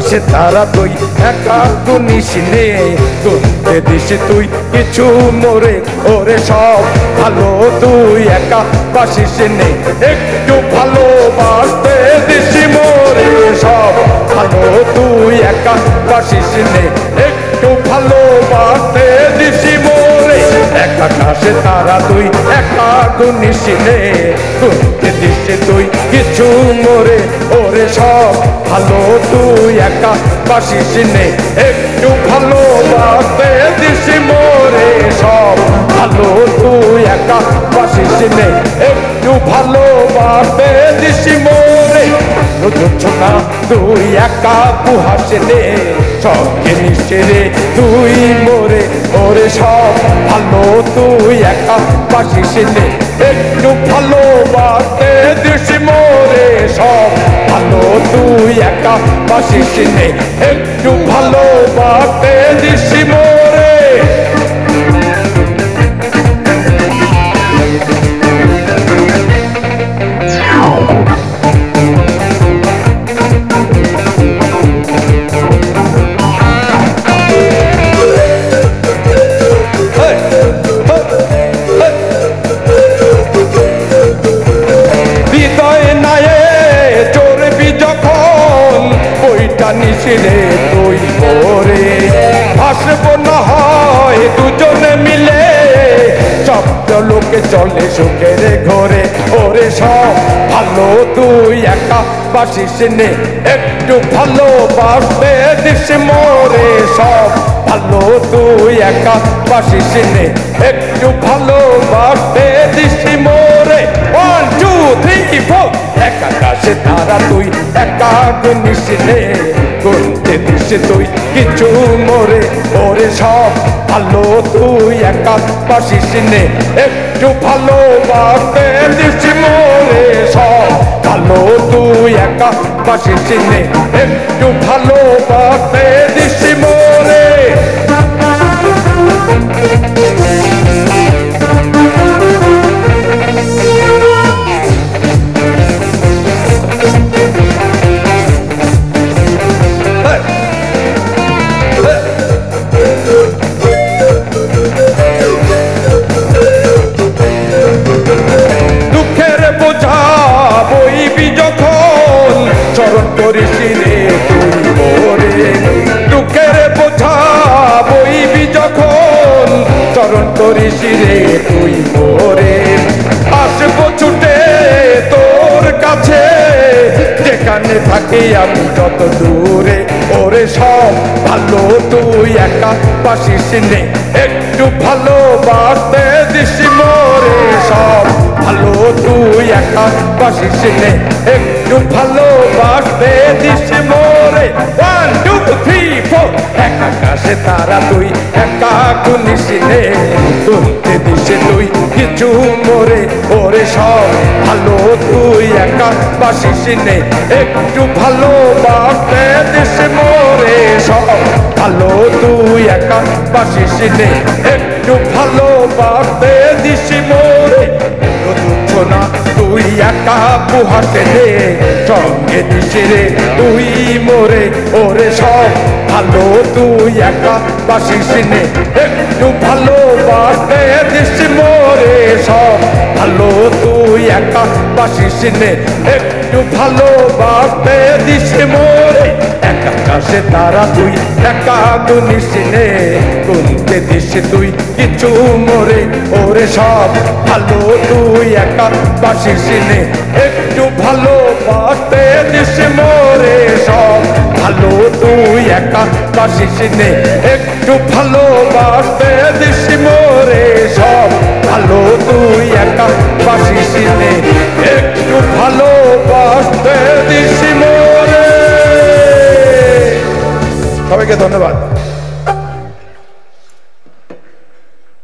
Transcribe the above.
আকাশে তারা তুই একা গুনিস নে গুনতে দিস তুই কিছু মোরে ওরে সব ভালো তুই একা বাসিস নে একটু ভালোবাসতে দিস মোরে সব ভালো তুই একা বাসিস নে একটু ভালোবাসতে দিস মোরে আকাশে তারা তুই একা গুনিস নে গুনতে দিস তুই কিছু মোরে ওরে সব ভালো তুই একা বাসিস নে একটু ভালোবাসতে দিস মোরে সব ভালো তুই একা বাসিস নে একটু ভালোবাসতে দিস মোরে না তুই একা বুহাস নে সঙ্গে মিশে রে তুই মোরে ওরে সব ভালো তুই একা বাসিস নে একটু ভালোবাসতে দিস মোরে সব ভালো তুই একা বাসিস নে একটু ভালোবাসতে দিস মোরে নিশিরে তুই মোরে ভাসবো না হয় দুজনে মিলে শব্দ লোকে চলে সুখের ঘরে ওরে সব ভালো তুই একা বাসিস নে একটু ভালোবাসতে দিস মোরে সব ভালো তুই একা বাসিস নে একটু ভালোবাসতে দিস মোরে 1 2 3 4 একা আকাশে তারা তুই একা গুনিস নে গুনতে দিস তুই কিছু মোরে ওরে সব ভালো তুই একা বাসিস নে একটু ভালোবাসতে দিস মোরে সব ভালো তুই একা বাসিস নে একটু ভালোবাসতে দিস মোরে চরণ করিস রে তুই মোরে দুঃখের বোঝা বইবি যখন চরণ করিস রে তুই মোরে আসবো ছুটে তোর কাছে যেখানে থাকি আমি যত দূরে ওরে সব ভালো তুই একা বাসিস নে একটু ভালোবাসতে দিস মোরে সব ভালো তুই একা বাসিস নে একটু ভালোবাসতে দিস মোরে 1 2 3 4 একা আকাশে তারা তুই একা গুনিস নে গুনতে দিস তুই কিছু মোরে ওরে সব ভালো তুই একা বাসিস নে একটু ভালোবাসতে দিস মোরে সব ভালো তুই একা বাসিস নে একটু ভালোবাসতে দিস মোরে না তুই একা বুহাসে নে সঙ্গে দিস রে তুই মোরে ওরে সব ভালো তুই একা বাসিস নে একটু ভালোবাসতে দিস মোরে সব ভালো তুই একা বাসিস নে একটু ভালোবাসতে দিস মোরে একা আকাশে তারা তুই একা গুনিস নে গুনতে দিস তুই কিছু মোরে ওরে সব ভালো তুই একা বাসিস নে একটু ভালোবাসতে দিস মোরে সব ভালো তুই একা বাসিস নে একটু ভালোবাসতে দিস মোরে সব ভালো তুই একা বাসিস নে একটু ভালোবাসতে দিস মোরে। সবাইকে ধন্যবাদ।